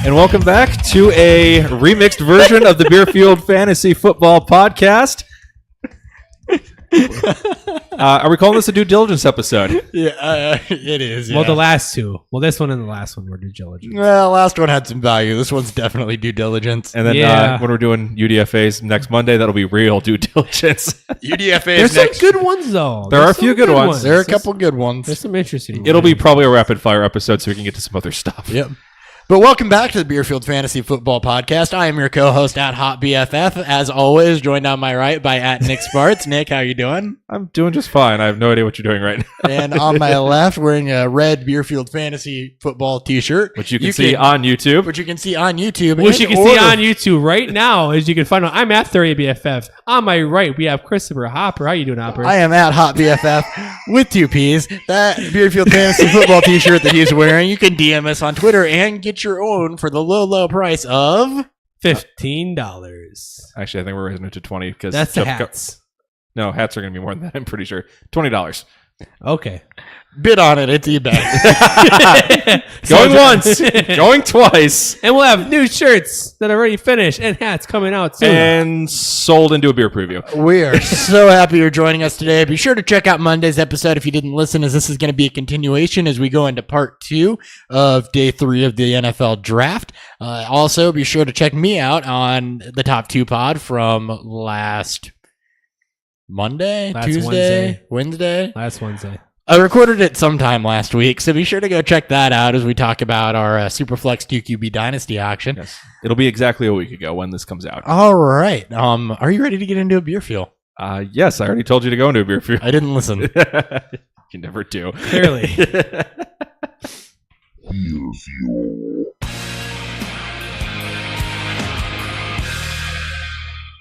And welcome back to a remixed version of the Beerfield Fantasy Football Podcast. Are we calling this a due diligence episode? Yeah, it is. Yeah. Well, the last two. Well, this one and the last one were due diligence. Well, last one had some value. This one's definitely due diligence. And then when we're doing UDFAs next Monday, that'll be real due diligence. UDFAs There's next. some good ones, though. There are a few good ones. There are a couple good ones. There's some interesting It'll ones. be probably a rapid fire episode so we can get to some other stuff. Yep. But welcome back to the Beerfield Fantasy Football Podcast. I am your co-host at Hot BFF, as always, joined on my right by at Nick Sparts. Nick, how you doing? I'm doing just fine. I have no idea what you're doing right now. And on my left, wearing a red Beerfield Fantasy Football T-shirt, Which you can see on YouTube. which you can see on YouTube. Which you can see on YouTube right now, as you can find out. I'm at 30BFF. On my right, we have Christopher Hopper. How you doing, Hopper? I am at Hot BFF with 2 P's. That Beerfield Fantasy Football T-shirt that he's wearing, you can DM us on Twitter and get your own for the low price of $15. Actually, I think we're raising it to 20 because That's the hats. No, hats are going to be more than that. I'm pretty sure $20. Okay. bid on it. It's eBay. Going once, going twice, And we'll have new shirts that are already finished and hats coming out soon. and sold into a beer preview. We are so happy you're joining us today. Be sure to check out Monday's episode if you didn't listen, as this is going to be a continuation as we go into part 2 of day 3 of the NFL draft. Also, be sure to check me out on the Top 2 pod from last Monday, Last Tuesday, Wednesday. Last Wednesday. I recorded it sometime last week, so be sure to go check that out as we talk about our Superflex 2QB Dynasty auction. Yes. It'll be exactly a week ago when this comes out. All right. Are you ready to get into a beer fuel? Yes, I already told you to go into a beer preview. I didn't listen. You never do. Clearly.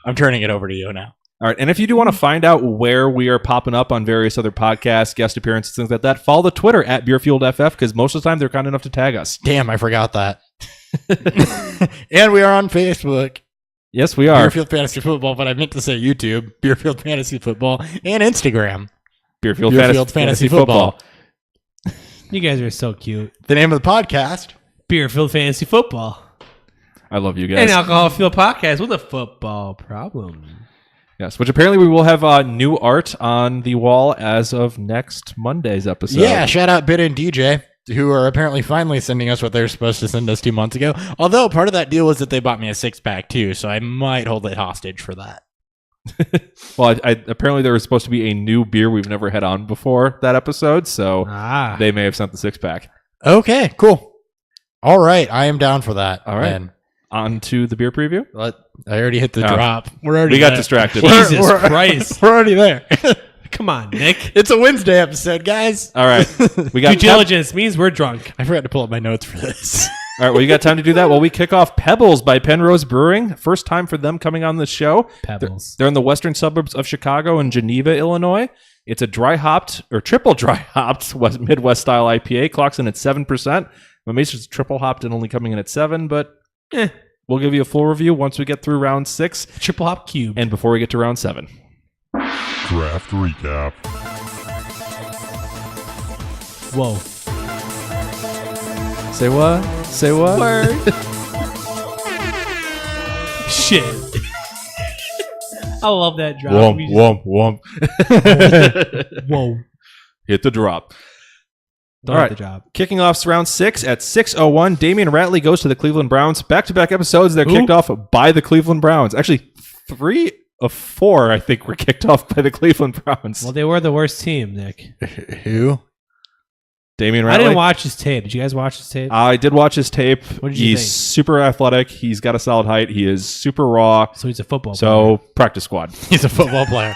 I'm turning it over to you now. All right, and if you do want to find out where we are popping up on various other podcasts, guest appearances, things like that, follow the Twitter at BeerfieldFF, because most of the time they're kind enough to tag us. Damn, I forgot that. And we are on Facebook. Yes, we are. Beerfield Fantasy Football, but I meant to say YouTube, Beerfield Fantasy Football, and Instagram. Beerfield Fantasy Football. You guys are so cute. The name of the podcast. Beerfield Fantasy Football. I love you guys. And Alcohol Field Podcast with a football problem. Yes, which apparently we will have new art on the wall as of next Monday's episode. Yeah, shout out Bit and DJ, who are apparently finally sending us what they were supposed to send us 2 months ago. Although part of that deal was that they bought me a 6-pack too, so I might hold it hostage for that. Well, apparently there was supposed to be a new beer we've never had on before that episode, so they may have sent the 6-pack. Okay, cool. All right, I am down for that. All right. then. On to the beer preview. I already hit the Oh. drop. We're already We got there. distracted. Jesus Christ. We're already there. Come on, Nick. It's a Wednesday episode, guys. All right. We got Due diligence means we're drunk. I forgot to pull up my notes for this. All right, well, you got time to do that? Well, we kick off Pebbles by Penrose Brewing. First time for them coming on the show. Pebbles. They're in the western suburbs of Chicago and Geneva, Illinois. It's a dry hopped or triple dry hopped Midwest style IPA. Clocks in at 7%. It's triple hopped and only coming in at 7, but we'll give you a full review once we get through round 6 Triple hop cube. and before we get to round 7. Draft recap. Whoa. Say what? Say what? Word. Shit. I love that drop. Womp. Whoa. Hit the drop. Don't All have right. the job. Kicking off round 6 at 6:01, Damian Ratley goes to the Cleveland Browns. Back-to-back episodes, they're kicked off by the Cleveland Browns. Actually, 3 of 4, I think, were kicked off by the Cleveland Browns. Well, they were the worst team, Nick. Who? Damian Ratley. I didn't watch his tape. Did you guys watch his tape? I did watch his tape. What did you He's think? super athletic. He's got a solid height. He is super raw. So he's a football So, practice squad. He's a football player.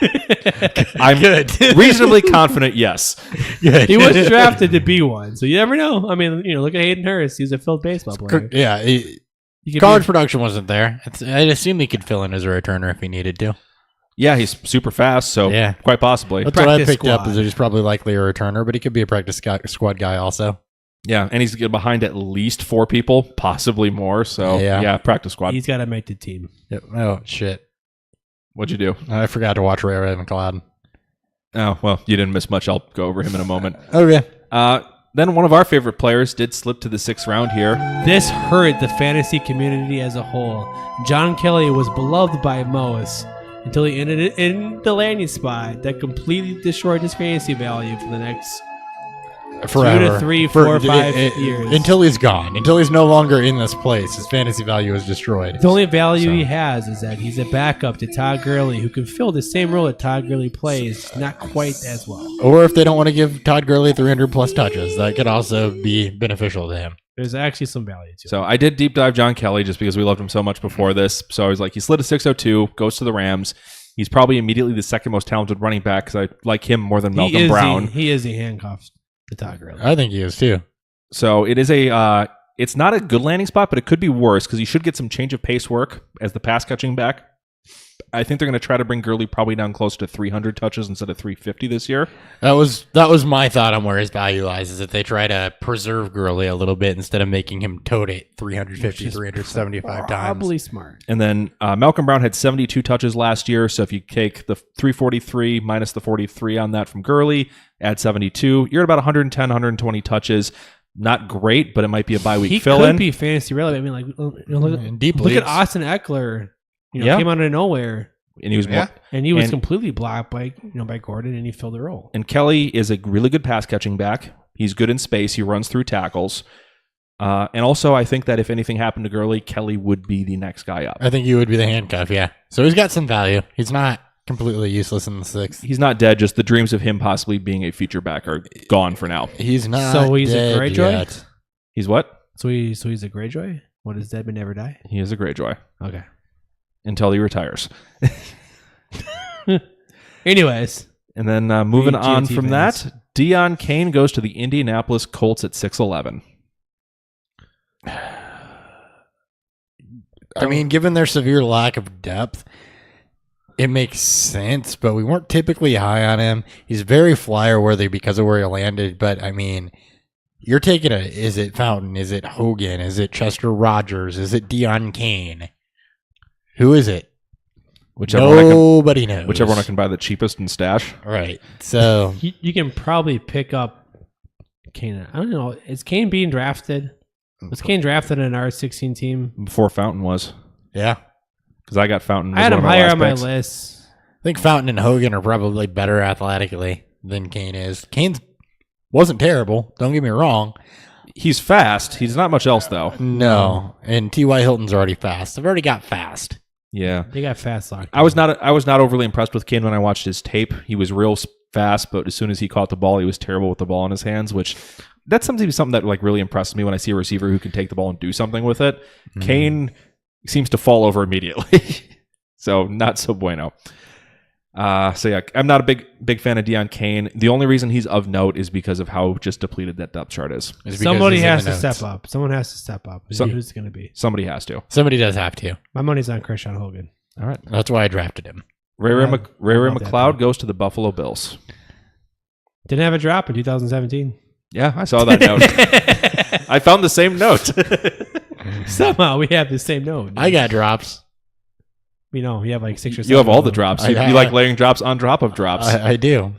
I'm Good. reasonably confident, yes. Good. He was drafted to be one. So you never know. I mean, look at Hayden Hurst. He's a field baseball player. Yeah. He could College be- production wasn't there. I'd assume he could fill in as a returner if he needed to. Yeah, he's super fast, so Yeah. quite possibly. That's what I Practice picked up, squad. is that he's probably likely a returner, but he could be a practice squad guy also. Yeah, and he's behind at least 4 people, possibly more. So, Yeah. yeah, practice squad. He's got to make the team. Yep. Oh, shit. What'd you do? I forgot to watch Ray Ravencloud. Oh, well, you didn't miss much. I'll go over him in a moment. Okay. Then one of our favorite players did slip to the 6th round here. This hurt the fantasy community as a whole. John Kelly was beloved by most until he ended it in the landing spot that completely destroyed his fantasy value for the next Forever. 2 to 3, 4, 5 years. Until he's gone. Until he's no longer in this place. His fantasy value is destroyed. The only value he has is that he's a backup to Todd Gurley, who can fill the same role that Todd Gurley plays, not quite as well. Or if they don't want to give Todd Gurley 300 plus touches, that could also be beneficial to him. There's actually some value to it. So I did deep dive John Kelly just because we loved him so much before this. So I was like, he slid a 602, goes to the Rams. He's probably immediately the second most talented running back because I like him more than Malcolm Brown. He is a handcuff to Todd Gurley. I think he is too. So it is it's not a good landing spot, but it could be worse because he should get some change of pace work as the pass catching back. I think they're going to try to bring Gurley probably down close to 300 touches instead of 350 this year. That was my thought on where his value lies, is that they try to preserve Gurley a little bit instead of making him tote it 350, 375 times. Probably smart. And then Malcolm Brown had 72 touches last year. So if you take the 343 minus the 43 on that from Gurley, add 72, you're at about 110, 120 touches. Not great, but it might be a bye week He fill-in. could be fantasy relevant. I mean, like, In deep look at leagues. Austin Eckler. Yeah. Came out of nowhere, And he was more, and he was And- completely blocked by by Gordon, and he filled the role. And Kelly is a really good pass catching back. He's good in space. He runs through tackles. And also, I think that if anything happened to Gurley, Kelly would be the next guy up. I think he would be the handcuff, yeah. So he's got some value. He's not completely useless in the 6th. He's not dead. Just the dreams of him possibly being a feature back are gone for now. He's not So he's a dead Greyjoy? yet. He's what? So he's a Greyjoy. What does dead but never die? He is a Greyjoy Okay. until he retires. Anyways, And then moving GOT on from fans. that, Deion Kane goes to the Indianapolis Colts at 6'11". I mean, given their severe lack of depth, it makes sense, but we weren't typically high on him. He's very flyer worthy because of where he landed, but I mean, you're taking is it Fountain? Is it Hogan? Is it Chester Rogers? Is it Deion Kane? Who is it? Whichever Nobody knows. one I can buy the cheapest and stash. Right. So you can probably pick up Kane. I don't know. Is Kane being drafted? Was Kane drafted in our 16 team? Before Fountain was. yeah, Because I got Fountain. I had as him one of higher last on my picks. list. I think Fountain and Hogan are probably better athletically than Kane is. Kane wasn't terrible. Don't get me wrong. He's fast. He's not much else, though. No, and T.Y. Hilton's already fast. I've already got fast. Yeah. They got fast locked. I was not overly impressed with Kane when I watched his tape. He was real fast, but as soon as he caught the ball, he was terrible with the ball in his hands, which that's something that like really impresses me when I see a receiver who can take the ball and do something with it. Kane seems to fall over immediately. So not so bueno. So yeah, I'm not a big fan of Deion Kane. The only reason he's of note is because of how just depleted that depth chart is. It's because Somebody he's in has the to notes. step up. Someone has to step up. Some- Who's it going to be? Somebody has to. Somebody does have to. My money's on Christian Hogan. All right. That's why I drafted him. Ray I love that McLeod pick. goes to the Buffalo Bills. Didn't have a drop in 2017. Yeah, I saw that note. I found the same note. Somehow we have the same note. I got drops. You know, you have like 6 or 7. You have all the of them. drops. I- You like layering drops on drop of drops. I do.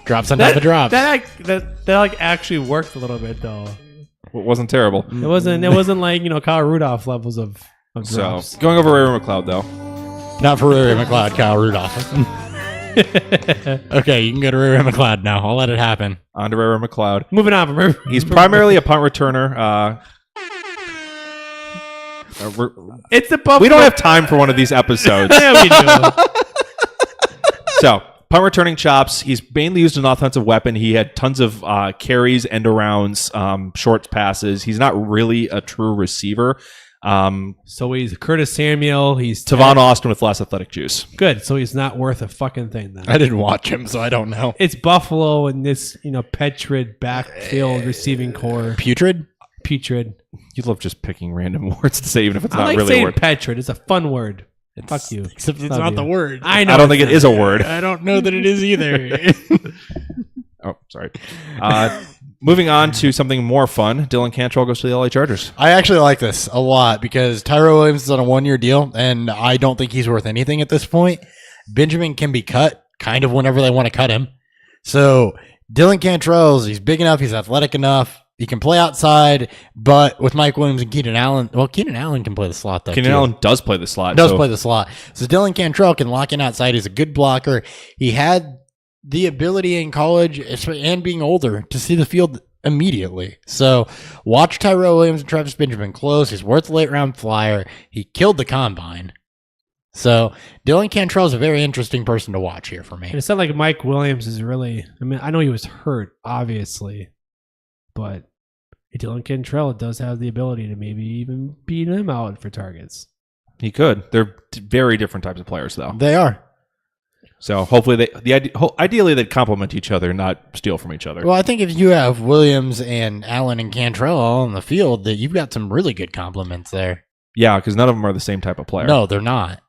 Drops on top of drops. That like actually worked a little bit though. It wasn't terrible. It wasn't like Kyle Rudolph levels of So drops. going over Ray McLeod though. Not for Ray McLeod, Kyle Rudolph. Okay, you can go to Ray McLeod now. I'll let it happen. On to Ray McLeod. Moving on from He's primarily a punt returner. it's the Buffalo. We don't have time for one of these episodes. Yeah, we do. So, punt returning chops. He's mainly used as an offensive weapon. He had tons of carries, end arounds, short passes. He's not really a true receiver. So he's Curtis Samuel. He's Tavon Austin with less athletic juice. good. So he's not worth a fucking thing then. I didn't watch him, so I don't know. It's Buffalo and this Petrid backfield receiving core. Putrid? Putrid. You love just picking random words to say, even if it's I not like really a saying word. Petrid. It's a fun word. Fuck you. Except it's Love not you. the word. I know. I don't think it is a word. I don't know that it is either. Oh, sorry. Moving on to something more fun. Dylan Cantrell goes to the LA Chargers. I actually like this a lot because Tyrell Williams is on a 1-year deal, and I don't think he's worth anything at this point. Benjamin can be cut kind of whenever they want to cut him. So Dylan Cantrell's, he's big enough, he's athletic enough, he can play outside, but with Mike Williams and Keenan Allen, well, Keenan Allen can play the slot though. Keenan Allen does play the slot. Play the slot. So Dylan Cantrell can lock in outside. He's a good blocker. He had the ability in college and being older to see the field immediately. So watch Tyrell Williams and Travis Benjamin close. He's worth a late round flyer. He killed the combine. So Dylan Cantrell is a very interesting person to watch here for me. And it's not like Mike Williams is really. I mean, I know he was hurt, obviously, but Dylan Cantrell does have the ability to maybe even beat him out for targets. He could. They're very different types of players, though. They are. So hopefully, ideally they'd complement each other, not steal from each other. Well, I think if you have Williams and Allen and Cantrell all on the field, that you've got some really good compliments there. Yeah, because none of them are the same type of player. No, they're not.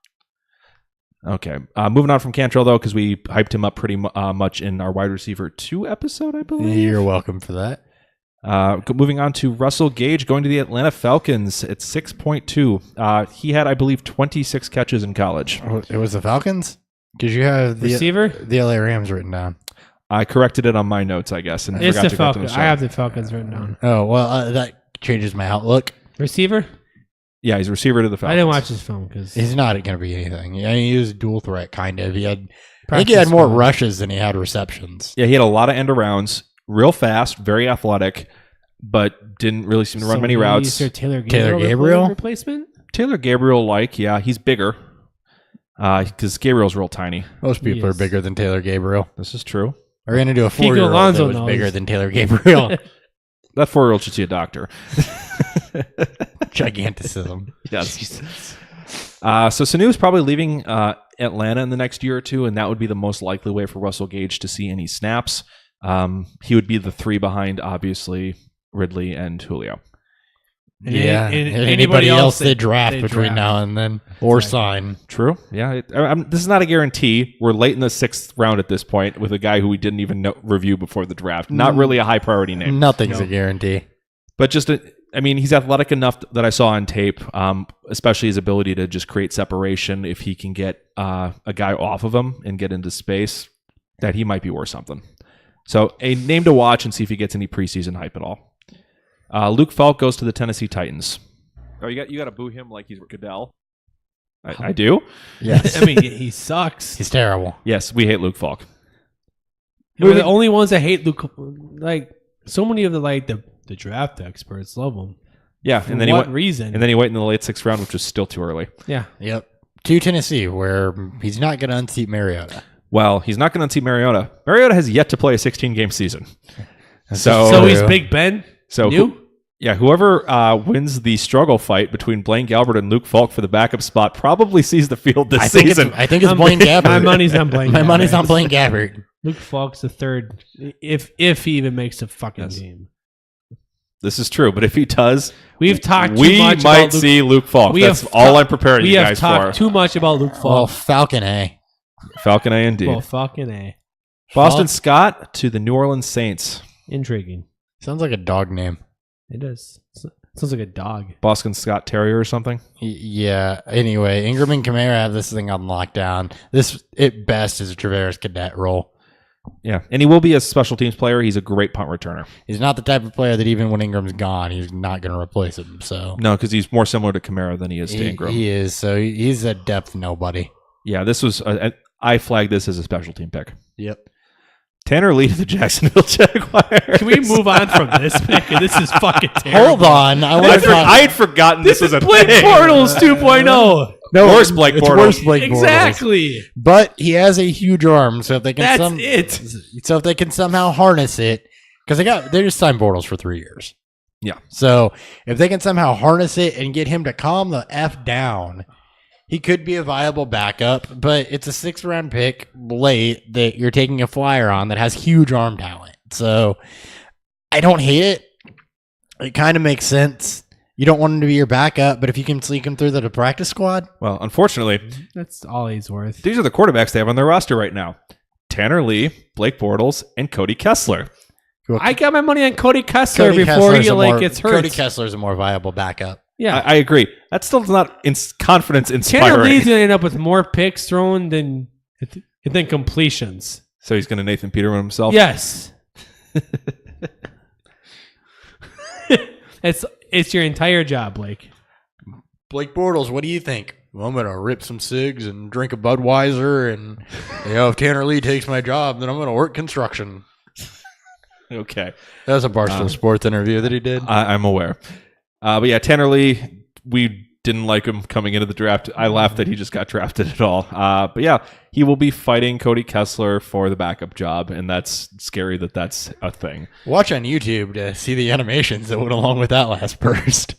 Okay. Moving on from Cantrell, though, because we hyped him up pretty much in our wide receiver 2 episode, I believe. You're welcome for that. Moving on to Russell Gage going to the Atlanta Falcons at 6.2. He had, I believe, 26 catches in college. Oh, it was the Falcons? Because you have the Receiver? the LA Rams written down. I corrected it on my notes, I guess, and It's forgot the to go through Falcons. the I have the Falcons written down. Oh, well, that changes my outlook. Receiver? Yeah, he's a receiver to the Falcons. I didn't watch this film because He's not going to be anything. I mean, he was a dual threat, kind of. I think he had more rushes than he had receptions. Yeah, he had a lot of end arounds, real fast, very athletic, but didn't really seem to run many routes. Taylor Gabriel? replacement? Taylor Gabriel, yeah, he's bigger because Gabriel's real tiny. Most people are bigger than Taylor Gabriel. This is true. We're going to do a 4-year-old Alonso that was knows. bigger than Taylor Gabriel. That 4-year-old should see a doctor. Giganticism. Yes. So Sanu is probably leaving Atlanta in the next year or two, and that would be the most likely way for Russell Gage to see any snaps. He would be the 3 behind, obviously, Ridley and Julio. And Yeah. and anybody else they draft they between draft. now and then or sign. True. Yeah. This is not a guarantee. We're late in the 6th round at this point with a guy who we didn't even review before the draft. Not really a high priority name. Nothing's a guarantee. But he's athletic enough that I saw on tape, especially his ability to just create separation. If he can get a guy off of him and get into space, that he might be worth something. So a name to watch and see if he gets any preseason hype at all. Luke Falk goes to the Tennessee Titans. Oh, you got to boo him like he's Goodell. I do. Yes. I mean, he sucks. He's terrible. Yes, we hate Luke Falk. We're the only ones that hate Luke. Like so many of the draft experts love him. Yeah, For and then what reason? And then he went in the late 6th round, which was still too early. Yeah. Yep. To Tennessee, where he's not going to unseat Mariota. Well, he's not going to unseat Mariota. Mariota has yet to play a 16-game season. So he's Big Ben. Whoever wins the struggle fight between Blaine Gabbert and Luke Falk for the backup spot probably sees the field this season. I think it's Blaine Gabbert. My money's on Blaine. My Gabbert. money's on Blaine Gabbert. Luke Falk's the 3rd, if he even makes a fucking game. This is true, but if he does, we've talked. We too much might about Luke, see Luke Falk. we That's have all ta- I'm preparing We you have guys talked for. too much about Luke Oh, Falk. Falcon A. Falcon A indeed. Well, Falcon A. Boston Falk. Scott to the New Orleans Saints. Intriguing. Sounds like a dog name. It does. Sounds like a dog. Boston Scott Terrier or something. Yeah. Anyway, Ingram and Kamara have this thing on lockdown. This, at best, is a Travaris Cadet role. Yeah, and he will be a special teams player. He's a great punt returner. He's not the type of player that even when Ingram's gone, he's not going to replace him. So No, because he's more similar to Kamara than he is to Ingram. he is. So he's a depth nobody. Yeah, this was I flagged this as a special team pick. Yep. Tanner Lee to the Jacksonville Jaguars. Can we move on from this pick? This is fucking terrible. Hold on. I had forgotten this was a Blake thing. Bortles 2.0. No, Worse Blake it's Bortles. worse Blake Bortles. Exactly. But he has a huge arm, so if they can That's it. So if they can somehow they just signed Bortles for 3 years. Yeah. So if they can somehow harness it and get him to calm the F down, he could be a viable backup, but it's a 6th round pick late that you're taking a flyer on that has huge arm talent. So I don't hate it. It kind of makes sense. You don't want him to be your backup, but if you can sneak him through the practice squad. Well, unfortunately, That's all he's worth. these are the quarterbacks they have on their roster right now. Tanner Lee, Blake Bortles, and Cody Kessler. I got my money on Cody Kessler before he gets hurt. Cody Kessler's a more viable backup. Yeah. I agree. That still is not confidence Tanner inspiring. Lee's going to end up with more picks thrown than completions. So he's going to Nathan Peterman himself? Yes. It's your entire job, Blake. Blake Bortles, what do you think? Well, I'm going to rip some cigs and drink a Budweiser, and if Tanner Lee takes my job, then I'm going to work construction. Okay. That was a Barstool Sports interview that he did. I'm aware. But yeah, Tanner Lee, we didn't like him coming into the draft. I laughed that he just got drafted at all. But yeah, he will be fighting Cody Kessler for the backup job, and that's scary that that's a thing. Watch on YouTube to see the animations that went along with that last burst.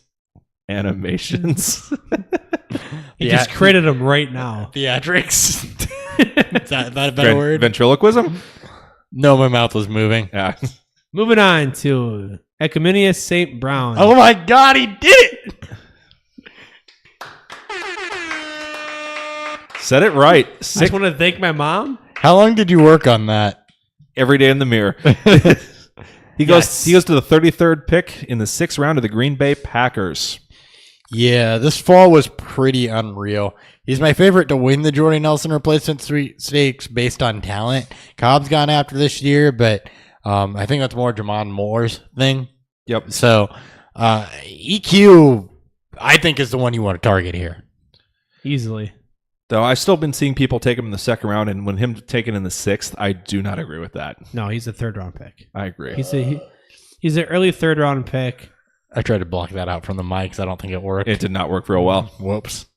Animations. He just created them right now. Theatrics. Is that a better word? Ventriloquism? No, my mouth was moving. Yeah. Moving on to Ecumenius St. Brown. Oh my God, he did it! Said it right. I just want to thank my mom. How long did you work on that? Every day in the mirror. He goes to the 33rd pick in the 6th round of the Green Bay Packers. Yeah, this fall was pretty unreal. He's my favorite to win the Jordy Nelson replacement stakes based on talent. Cobb's gone after this year, but I think that's more Jamon Moore's thing. Yep. So EQ, I think, is the one you want to target here. Easily. Though I've still been seeing people take him in the 2nd round, and when him taken in the 6th, I do not agree with that. No, he's a 3rd round pick. I agree. He's an early 3rd round pick. I tried to block that out from the mics. I don't think it worked. It did not work real well. Whoops.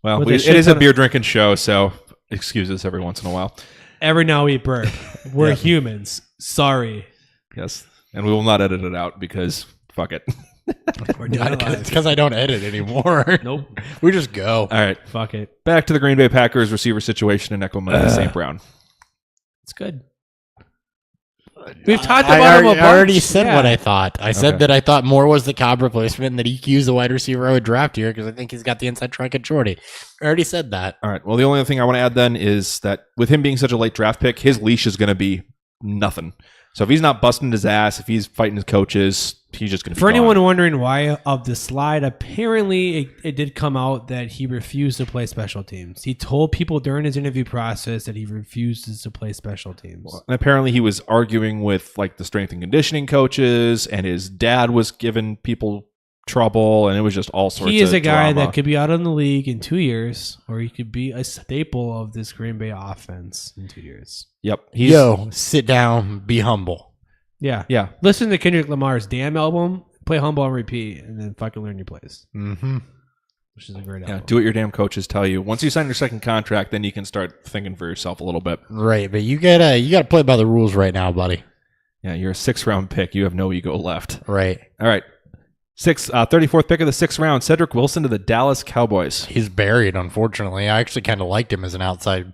Well, it is a beer drinking show, so excuse us every once in a while. Every now we burp. We're humans. Sorry. Yes. And we will not edit it out because fuck it. We're doing it live. It's because I don't edit anymore. Nope. We just go. All right. Fuck it. Back to the Green Bay Packers receiver situation in Ecumenius St. Brown. It's good. We've talked about him a bunch. I already said Yeah. what I thought. I said that I thought Moore was the Cobb replacement and that EQ's the wide receiver I would draft here because I think he's got the inside track at Jordy. I already said that. All right. Well, the only other thing I want to add then is that with him being such a late draft pick, his leash is going to be nothing. So if he's not busting his ass, if he's fighting his coaches, he's just going to be For anyone gone. wondering why of the slide, apparently it did come out that he refused to play special teams. He told people during his interview process that he refuses to play special teams. And apparently he was arguing with like the strength and conditioning coaches, and his dad was giving people trouble, and it was just all sorts of He is a guy drama. that could be out of the league in 2 years, or he could be a staple of this Green Bay offense in 2 years. Yep. Sit down, be humble. Yeah. Yeah. Listen to Kendrick Lamar's Damn album, play Humble on repeat, and then fucking learn your plays. Mm-hmm. Which is a great Yeah, album. do what your damn coaches tell you. Once you sign your 2nd contract, then you can start thinking for yourself a little bit. Right, but you gotta play by the rules right now, buddy. Yeah, you're a 6th round pick. You have no ego left. Right. All right. 34th pick of the 6th round, Cedric Wilson to the Dallas Cowboys. He's buried, unfortunately. I actually kind of liked him as an outside,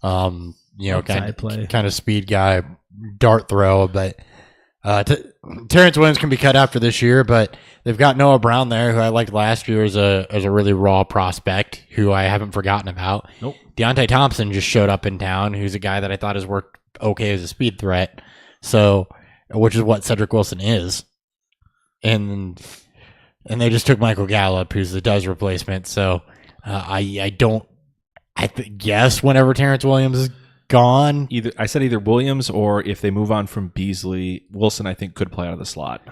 Outside play. kind of speed guy, dart throw. But Terrence Williams can be cut after this year, but they've got Noah Brown there, who I liked last year as a really raw prospect, who I haven't forgotten about. Nope. Deontay Thompson just showed up in town, who's a guy that I thought has worked okay as a speed threat. So, which is what Cedric Wilson is. And they just took Michael Gallup, who's the Duz replacement. So I guess whenever Terrence Williams is gone, I said either Williams or if they move on from Beasley, Wilson I think could play out of the slot.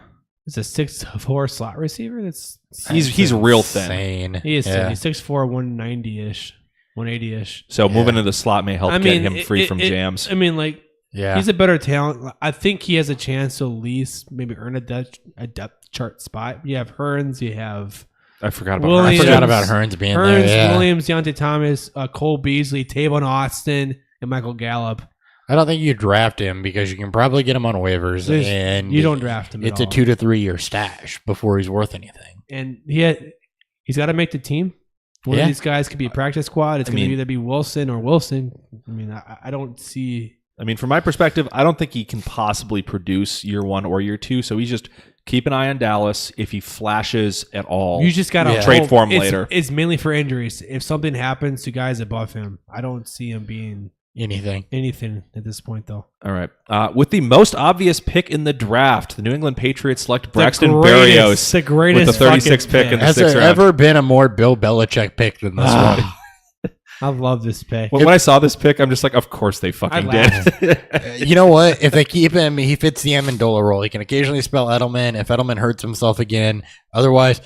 It's a 6'4" slot receiver. He's real thin. insane. He is Yeah. thin. He's 6'4", 190-ish, 180-ish. So moving into the slot may help get him free from jams. I mean, like, Yeah. he's a better talent. I think he has a chance to at least maybe earn a depth chart spot. You have Hearns. You have I forgot about Williams. I forgot about Hearns being Hearns, there. Yeah. Williams, Deontay Thomas, Cole Beasley, Tavon Austin, and Michael Gallup. I don't think you draft him because you can probably get him on waivers, and You don't draft him at It's a all. 2 to 3 year stash before he's worth anything. And he's got to make the team. One of these guys could be a practice squad. It's going to either be Wilson or Wilson. I mean, I don't see... I mean, from my perspective, I don't think he can possibly produce year 1 or year 2. So he's just keep an eye on Dallas. If he flashes at all, You just got to trade for him later. It's mainly for injuries. If something happens to guys above him, I don't see him being anything at this point, though. All right. With the most obvious pick in the draft, the New England Patriots select Braxton Berrios The greatest with the 36th pick in the Has 6th there round. ever been a more Bill Belichick pick than this one? I love this pick. When I saw this pick, I'm just like, of course they fucking did. You know what? If they keep him, he fits the Amendola role. He can occasionally spell Edelman if Edelman hurts himself again. Otherwise,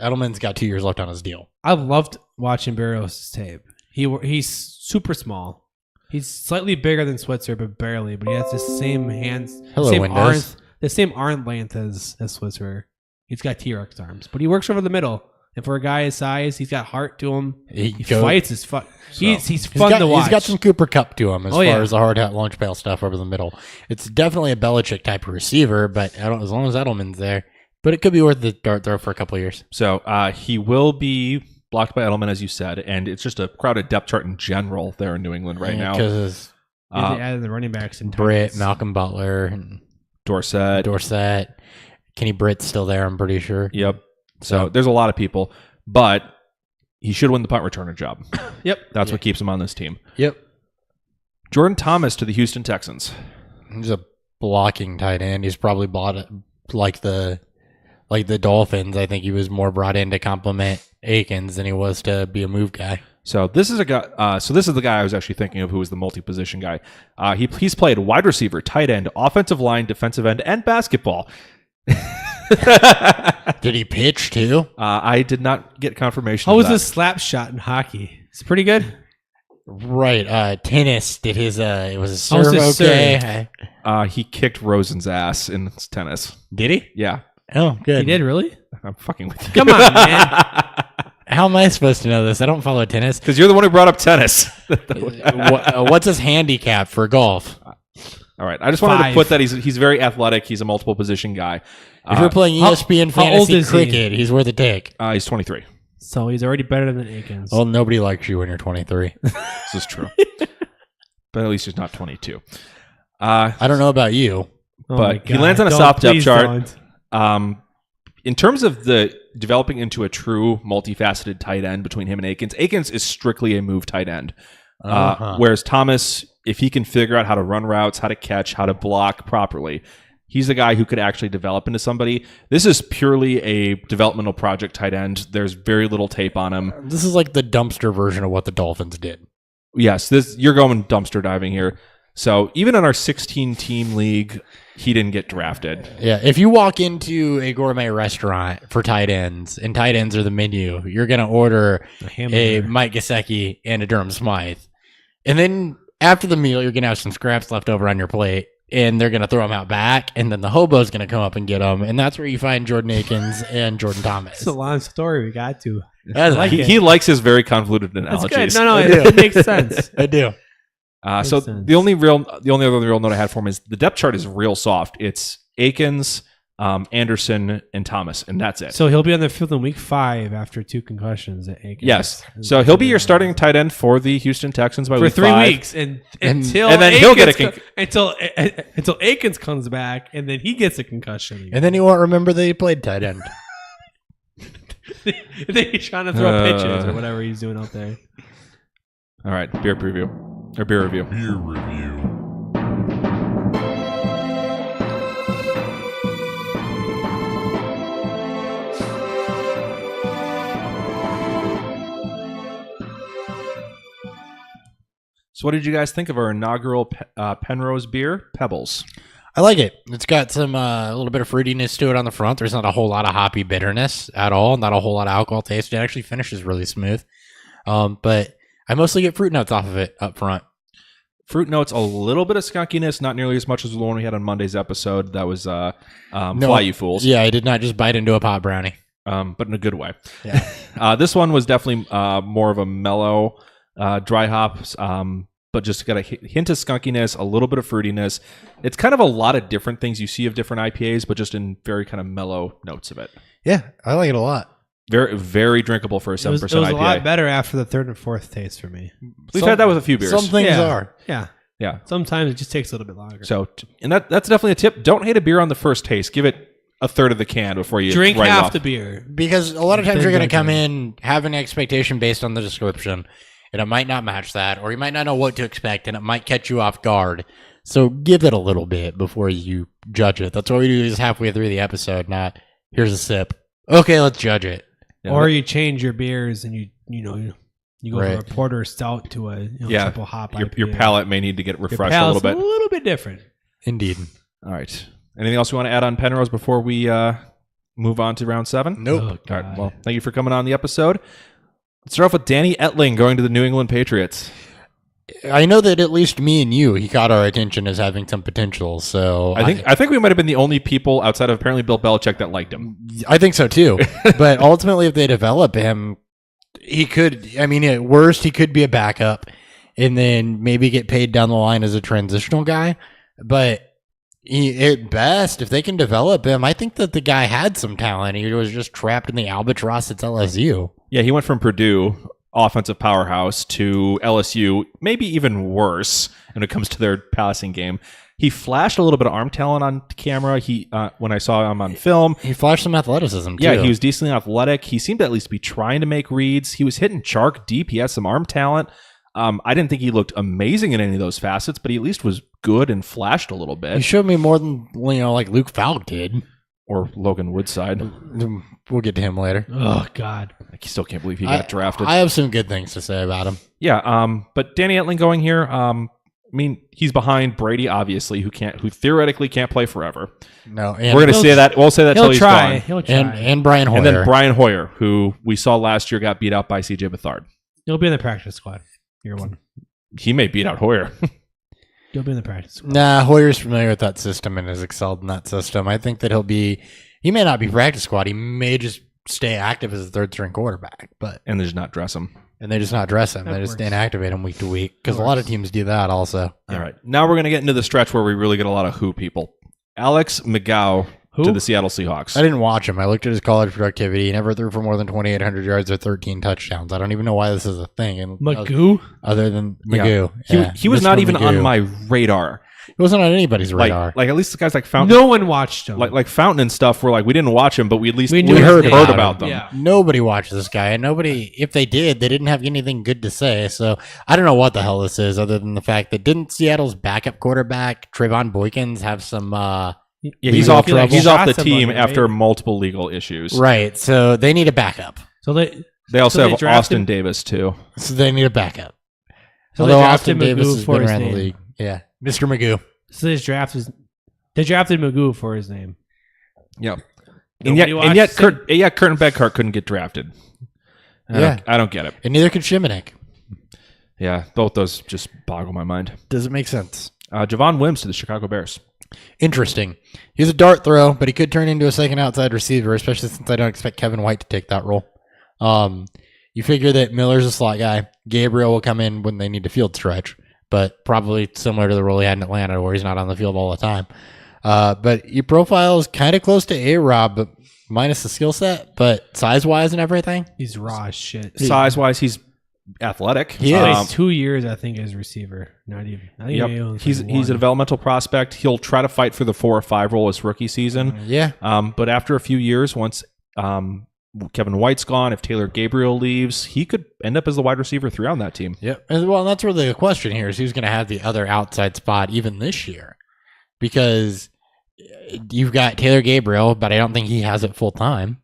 Edelman's got 2 years left on his deal. I loved watching Barrios' tape. He's super small. He's slightly bigger than Switzer, but barely. But he has the same hands, the same arm length as Switzer. He's got T-Rex arms, but he works over the middle. And for a guy his size, he's got heart to him. He fights his fun. He's fun to watch. He's got some Cooper Cup to him as far as the hard hat launch pail stuff over the middle. It's definitely a Belichick type of receiver, but as long as Edelman's there. But it could be worth the dart throw for a couple of years. So he will be blocked by Edelman, as you said, and it's just a crowded depth chart in general there in New England right now. Because they added the running backs in Britt, Malcolm Butler, and Dorsett. Kenny Britt's still there, I'm pretty sure. Yep. So there's a lot of people, but he should win the punt returner job. Yep. That's what keeps him on this team. Yep. Jordan Thomas to the Houston Texans. He's a blocking tight end. He's probably bought it like the Dolphins. I think he was more brought in to complement Akins than he was to be a move guy. So this is a guy. This is the guy I was actually thinking of, who was the multi-position guy. He's played wide receiver, tight end, offensive line, defensive end, and basketball. Did he pitch too? I did not get confirmation. How of was that. his slap shot in hockey? It's pretty good. Right. Tennis did his. It was a How was serve his okay. He kicked Rosen's ass in tennis. Did he? Yeah. Oh, good. He did, really? I'm fucking with you. Come on, man. How am I supposed to know this? I don't follow tennis. Because you're the one who brought up tennis. What's his handicap for golf? All right. I just wanted 5. to put that he's very athletic. He's a multiple position guy. If you're playing ESPN how old fantasy is he? cricket, he's worth a take. He's 23. So he's already better than Akins. Well, nobody likes you when you're 23. This is true. But at least he's not 22. I don't know about you. But he lands on a soft depth chart. In terms of the developing into a true multifaceted tight end between him and Akins is strictly a move tight end. Whereas Thomas, if he can figure out how to run routes, how to catch, how to block properly, he's the guy who could actually develop into somebody. This is purely a developmental project tight end. There's very little tape on him. This is like the dumpster version of what the Dolphins did. Yes, you're going dumpster diving here. So even in our 16-team league, he didn't get drafted. Yeah, if you walk into a gourmet restaurant for tight ends, and tight ends are the menu, you're going to order a Mike Gesicki and a Durham Smythe. And then after the meal, you're going to have some scraps left over on your plate, and they're going to throw them out back, and then the hobo's going to come up and get them, and that's where you find Jordan Akins and Jordan Thomas. It's a long story. We got to. He likes his very convoluted analogies. No, it makes sense. I do. So the only other real note I had for him is the depth chart is real soft. It's Akins, Anderson, and Thomas, and that's it. So he'll be on the field in week 5 after 2 concussions at Akins. Yes. So he'll be your starting tight end for the Houston Texans by for week 3 5. weeks, until then Akins he'll get until Akins comes back, and then he gets a concussion. And then he won't remember that he played tight end. Then he's trying to throw pitches or whatever he's doing out there. All right, beer review. Beer review. So what did you guys think of our inaugural Penrose beer, Pebbles? I like it. It's got some a little bit of fruitiness to it on the front. There's not a whole lot of hoppy bitterness at all. Not a whole lot of alcohol taste. It actually finishes really smooth. But I mostly get fruit notes off of it up front. Fruit notes, a little bit of skunkiness, not nearly as much as the one we had on Monday's episode. That was Fly You Fools. Yeah, I did not just bite into a pot brownie. But in a good way. Yeah. This one was definitely more of a mellow dry hops, but just got a hint of skunkiness, a little bit of fruitiness. It's kind of a lot of different things you see of different IPAs, but just in very kind of mellow notes of it. Yeah, I like it a lot. Very, very drinkable for a 7% IPA. It was a lot better after the 3rd and 4th taste for me. We've had that with a few beers. Some things are. Yeah. Yeah. Sometimes it just takes a little bit longer. So, and that's definitely a tip. Don't hate a beer on the first taste. Give it a third of the can before you drink write it half off. the beer. Because a lot of times Then you're going to don't come drink. in, have an expectation based on the description, and it might not match that, or you might not know what to expect, and it might catch you off guard. So give it a little bit before you judge it. That's what we do is halfway through the episode, not here's a sip. Okay, let's judge it. Yeah, Or you change your beers and you You go from a porter stout to a triple hop IPA. Your palate may need to get refreshed a little bit. A little bit different. Indeed. All right. Anything else you want to add on Penrose before we move on to round 7? Nope. Oh, all right. Well, thank you for coming on the episode. Let's start off with Danny Etling going to the New England Patriots. I know that at least me and you, he caught our attention as having some potential. So I think we might have been the only people outside of apparently Bill Belichick that liked him. I think so too. But ultimately, if they develop him, he could. I mean, at worst, he could be a backup, and then maybe get paid down the line as a transitional guy. But at best, if they can develop him, I think that the guy had some talent. He was just trapped in the albatross at LSU. Yeah, he went from Purdue, offensive powerhouse, to LSU, maybe even worse when it comes to their passing game. He flashed a little bit of arm talent on camera. He when I saw him on film, he flashed some athleticism too. Yeah, he was decently athletic. He seemed to at least be trying to make reads. He was hitting chark deep. He had some arm talent. I didn't think he looked amazing in any of those facets, but he at least was good and flashed a little bit. He showed me more than like Luke Falk did. Or Logan Woodside. We'll get to him later. Oh, God. I still can't believe he got drafted. I have some good things to say about him. Yeah, but Danny Etling going here, I mean, he's behind Brady, obviously, who theoretically can't play forever. No, we're going to say that. We'll say that till he's gone. He'll try. And Brian Hoyer. And then Brian Hoyer, who we saw last year got beat out by CJ Beathard. He'll be in the practice squad. Year 1. He may beat out Hoyer. He'll be in the practice squad. Nah, Hoyer's familiar with that system and has excelled in that system. I think that he may not be practice squad. He may just stay active as a third string quarterback, and they just not dress him. And they just not dress him. They just inactivate him week to week because a lot of teams do that also. All right. Now we're going to get into the stretch where we really get a lot of who people. Alex McGough to the Seattle Seahawks. I didn't watch him. I looked at his college productivity. He never threw for more than 2,800 yards or 13 touchdowns. I don't even know why this is a thing. And Magoo? Other than Magoo. Yeah. He was not even on my radar. He wasn't on anybody's radar. Like at least the guys like Fountain. No one watched him. Like Fountain and stuff were like, we didn't watch him, but we at least we heard about them. Yeah. Nobody watched this guy. And nobody, if they did, they didn't have anything good to say. So I don't know what the hell this is other than the fact that didn't Seattle's backup quarterback, Trayvon Boykins, have some... Yeah, he's off the team right? after multiple legal issues. Right. So they need a backup. So they also have Austin Davis too. So they need a backup. So although Austin Davis has been around the league. Yeah. Mr. Magoo. So they drafted Magoo for his name. Yep. And yet Curtin Beckhardt couldn't get drafted. I don't get it. And neither could Shimanek. Yeah, both those just boggle my mind. Doesn't make sense. Javon Wims to the Chicago Bears. Interesting. He's a dart throw, but he could turn into a second outside receiver, especially since I don't expect Kevin White to take that role. You figure that Miller's a slot guy. Gabriel will come in when they need to field stretch, but probably similar to the role he had in Atlanta where he's not on the field all the time. But your profile is kind of close to A-Rob, but minus the skill set, but size-wise and everything. He's raw as shit. Size-wise, he's athletic. He is 2 years, I think, as receiver. Not even. He's a developmental prospect. He'll try to fight for the 4 or 5 role his rookie season. Yeah. But after a few years, once Kevin White's gone, if Taylor Gabriel leaves, he could end up as the wide receiver 3 on that team. Yep. Well, that's really the question here is who's going to have the other outside spot even this year, because you've got Taylor Gabriel, but I don't think he has it full time.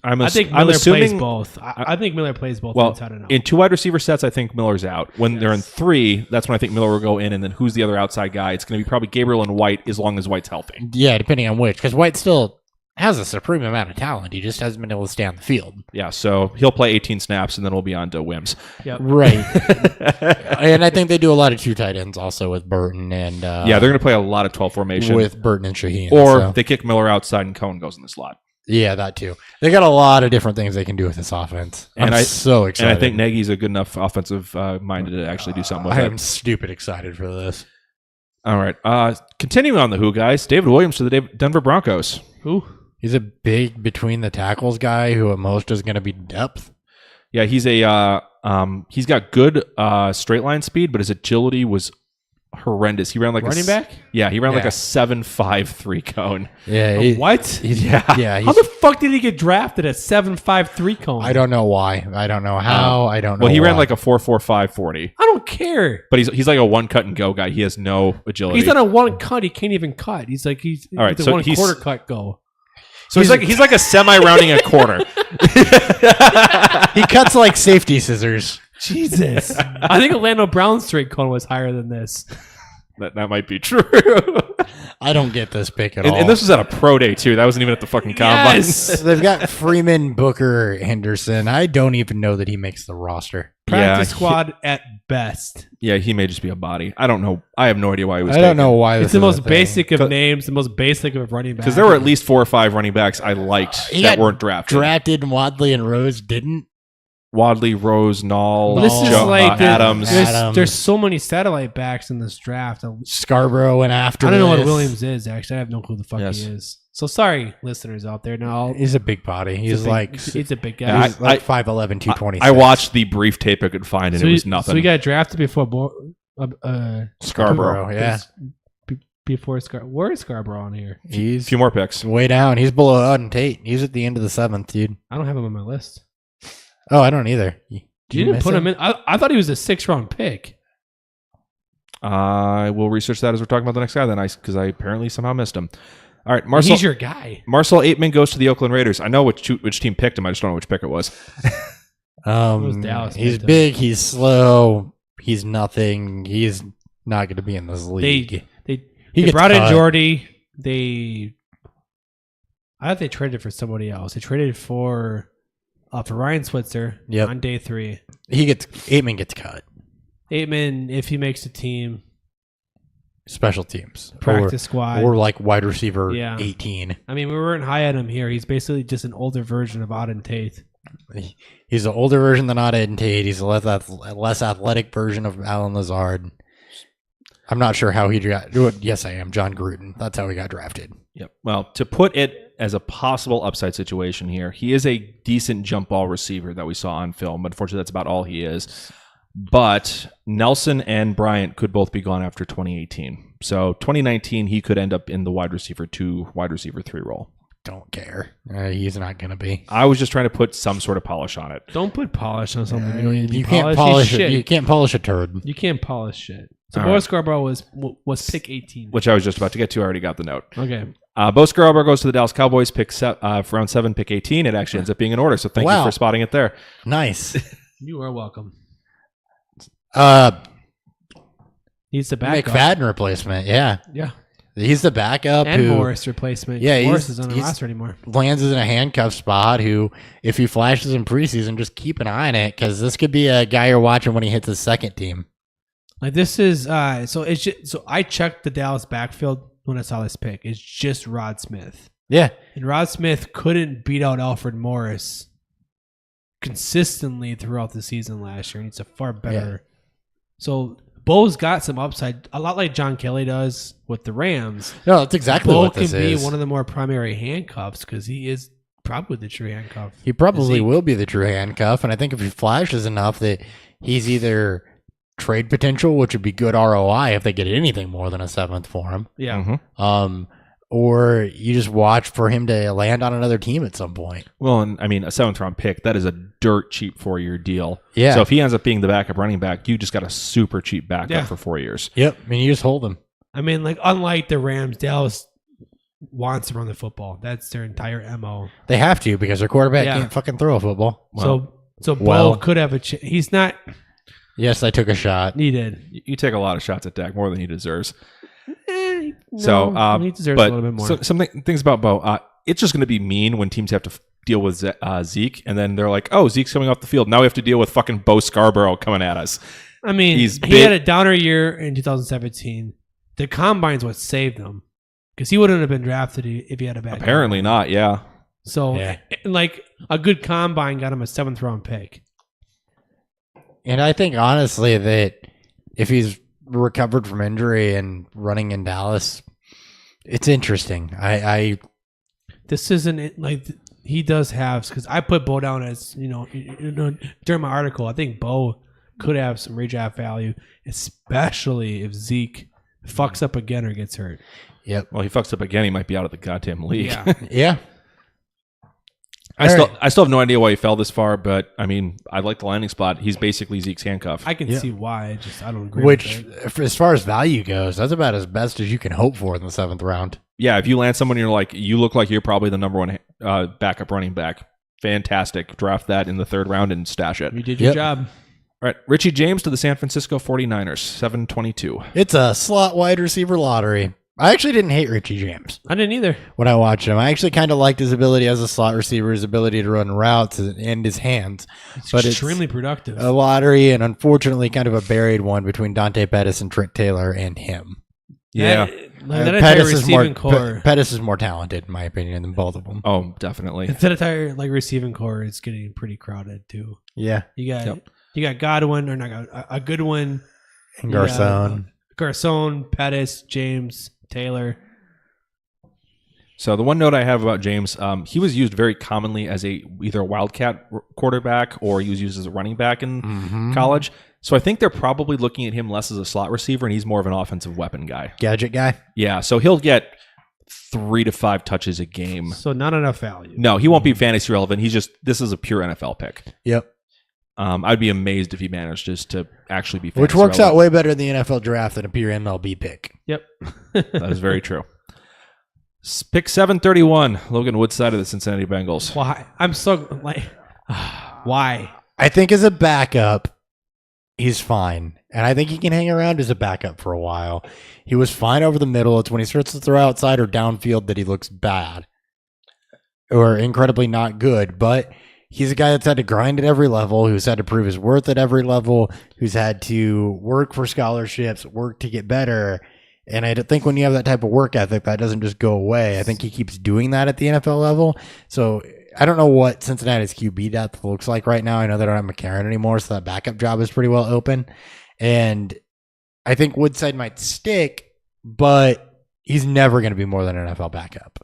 I think Miller plays both. I think Miller plays both inside and out. In 2 wide receiver sets, I think Miller's out. When they're in 3, that's when I think Miller will go in, and then who's the other outside guy? It's going to be probably Gabriel and White as long as White's healthy. Yeah, depending on which, because White still has a supreme amount of talent. He just hasn't been able to stay on the field. Yeah, so he'll play 18 snaps, and then we'll be on to Wims. Yep. Right. And I think they do a lot of 2 tight ends also with Burton and... they're going to play a lot of 12 formation. With Burton and Shaheen. Or they kick Miller outside and Cohen goes in the slot. Yeah, that too. They got a lot of different things they can do with this offense. I'm so excited. And I think Nagy's a good enough offensive minded to actually do something with it. I'm stupid excited for this. All right. Continuing on the who guys, David Williams to the Denver Broncos. Who? He's a big between the tackles guy who at most is going to be depth. Yeah, he's he's got good straight line speed, but his agility was horrendous. He ran like running back? Yeah, he ran like a 7.53 cone. Yeah. What? Yeah. How the fuck did he get drafted at 7.53 cone? I don't know why. I don't know how. I don't know. Well, he ran why. like a 4.45 40. I don't care. But he's like a one cut and go guy. He has no agility. He's not a one cut. He can't even cut. He's all right. So So one quarter cut go. So he's like a semi rounding a quarter. He cuts like safety scissors. Jesus. I think Orlando Brown's straight cone was higher than this. That might be true. I don't get this pick at all. And this was at a pro day, too. That wasn't even at the fucking combine. Yes. They've got Freeman, Booker, Henderson. I don't even know that he makes the roster. Practice squad at best. Yeah, he may just be a body. I don't know. I have no idea why he was I don't know why. It's the most basic of names, the most basic of running backs. Because there were at least 4 or 5 running backs I liked that weren't drafted. Drafted, and Wadley and Rose didn't. Wadley, Rose, Nall, This is like Adams. There's so many satellite backs in this draft. Scarborough went after. I don't know what this. Williams is, actually. I have no clue who the fuck he is. So sorry, listeners out there. No, He's a big body. He's he's a big guy. he's like 5'11", 220. I watched the brief tape I could find, and it was nothing. So we got drafted before Scarborough. Yeah. Before Scarborough. Where is Scarborough on here? A He's few more picks. way down. He's below Auden Tate. He's at the end of the 7th, dude. I don't have him on my list. Oh, I don't either. You didn't put him in. I thought he was a 6th-round pick. I will research that as we're talking about the next guy then, because I apparently somehow missed him. All right, He's your guy. Marcel Aitman goes to the Oakland Raiders. I know which team picked him. I just don't know which pick it was. was Dallas He's picked him. big. He's slow. He's nothing. He's not going to be in this league. They gets brought in cut. Jordy. I thought they traded for somebody else. They traded for Ryan Switzer on day 3. Aitman gets cut. Aitman, if he makes the team, Special teams. practice squad. Or like wide receiver Yeah. 18. I mean, we weren't high on him here. He's basically just an older version of Auden Tate. He's an older version than Auden Tate. He's a less athletic version of Alan Lazard. I'm not sure how he got. Yes, I am. John Gruden. That's how he got drafted. Yep. Well, to put it as a possible upside situation here, he is a decent jump ball receiver that we saw on film. Unfortunately, that's about all he is. But Nelson and Bryant could both be gone after 2018. So 2019, he could end up in the wide receiver 2, wide receiver 3 role. Don't care. He's not going to be. I was just trying to put some sort of polish on it. Don't put polish on something. You don't need to You be can't polished. polish He's it. shit. You can't polish a turd. You can't polish shit. So All Bo right. Scarborough was pick 18. Which I was just about to get to. I already got the note. Okay. Bo Scarborough goes to the Dallas Cowboys, pick round 7, pick 18. It actually ends up being in order. So thank you for spotting it there. Nice. You are welcome. He's the backup. McFadden replacement. Yeah. Yeah. He's the backup And who Morris replacement. Yeah, Morris isn't on the roster anymore. lands in a handcuff spot who, if he flashes in preseason, just keep an eye on it because this could be a guy you're watching when he hits his second team. Like this is so I checked the Dallas backfield when I saw this pick. It's just Rod Smith. Yeah. And Rod Smith couldn't beat out Alfred Morris consistently throughout the season last year. And he's a far better. So Bo's got some upside, a lot like John Kelly does with the Rams. No, that's exactly what this Bo can is. be one of the more primary handcuffs because he is probably the true handcuff. He probably will be the true handcuff, and I think if he flashes enough that he's either trade potential, which would be good ROI if they get anything more than a 7th for him. Yeah. Mm-hmm. Or you just watch for him to land on another team at some point. Well, and I mean, a 7th round pick, that is a dirt cheap 4-year deal. Yeah. So if he ends up being the backup running back, you just got a super cheap backup for 4 years. Yep. I mean, you just hold him. I mean, like, unlike the Rams, Dallas wants to run the football. That's their entire MO. They have to because their quarterback can't fucking throw a football. So Bo could have a chance. He's not. Yes, I took a shot. He did. You take a lot of shots at Dak, more than he deserves. No, So, he deserves but a little bit more. things about Bo. It's just going to be mean when teams have to deal with Zeke, and then they're like, "Oh, Zeke's coming off the field. Now we have to deal with fucking Bo Scarborough coming at us." I mean, he had a downer year in 2017. The combine's what saved him because he wouldn't have been drafted if he had a bad. Apparently combine. not. Yeah. So, like, a good combine got him a 7th round pick. And I think honestly that if he's recovered from injury and running in Dallas, it's interesting. This isn't like he does have because I put Bo down as during my article. I think Bo could have some redraft value, especially if Zeke fucks up again or gets hurt. Yep. Well, he fucks up again. He might be out of the goddamn league. Yeah. Yeah. I still have no idea why he fell this far, but I mean, I like the landing spot. He's basically Zeke's handcuff. I can see why. I don't agree. Which, with it. as far as value goes, that's about as best as you can hope for in the 7th round. Yeah, if you land someone, you're like, you look like you're probably the number 1 backup running back. fantastic. Draft that in the 3rd round and stash it. You did your job. All right, Richie James to the San Francisco 49ers, 722. It's a slot wide receiver lottery. I actually didn't hate Richie James I didn't either. when I watched him. I actually kind of liked his ability as a slot receiver, his ability to run routes and his hands. But Extremely productive. a lottery, and unfortunately kind of a buried one between Dante Pettis and Trent Taylor and him. Yeah. That entire receiving core. Pettis is more talented, in my opinion, than both of them. Oh, definitely. That entire receiving core is getting pretty crowded too. Yeah. You got Godwin or not a Goodwin, And Garcon, Pettis, James, Taylor. So the one note I have about James, he was used very commonly as either a wildcat quarterback or he was used as a running back in college. So I think they're probably looking at him less as a slot receiver, and he's more of an offensive weapon guy. Gadget guy? Yeah, so he'll get 3 to 5 touches a game. So not enough value. No, he won't be fantasy relevant. This is a pure NFL pick. Yep. I'd be amazed if he managed just to actually be fantasy Which works relevant. out way better in the NFL draft than a pure MLB pick. Yep. That is very true. Pick 731, Logan Woodside of the Cincinnati Bengals. Why? I'm so why? I think as a backup, he's fine. And I think he can hang around as a backup for a while. He was fine over the middle. It's when he starts to throw outside or downfield that he looks bad or incredibly not good. But he's a guy that's had to grind at every level, who's had to prove his worth at every level, who's had to work for scholarships, work to get better. And I think when you have that type of work ethic, that doesn't just go away. I think he keeps doing that at the NFL level. So I don't know what Cincinnati's QB depth looks like right now. I know they don't have McCarron anymore, so that backup job is pretty well open. And I think Woodside might stick, but he's never going to be more than an NFL backup.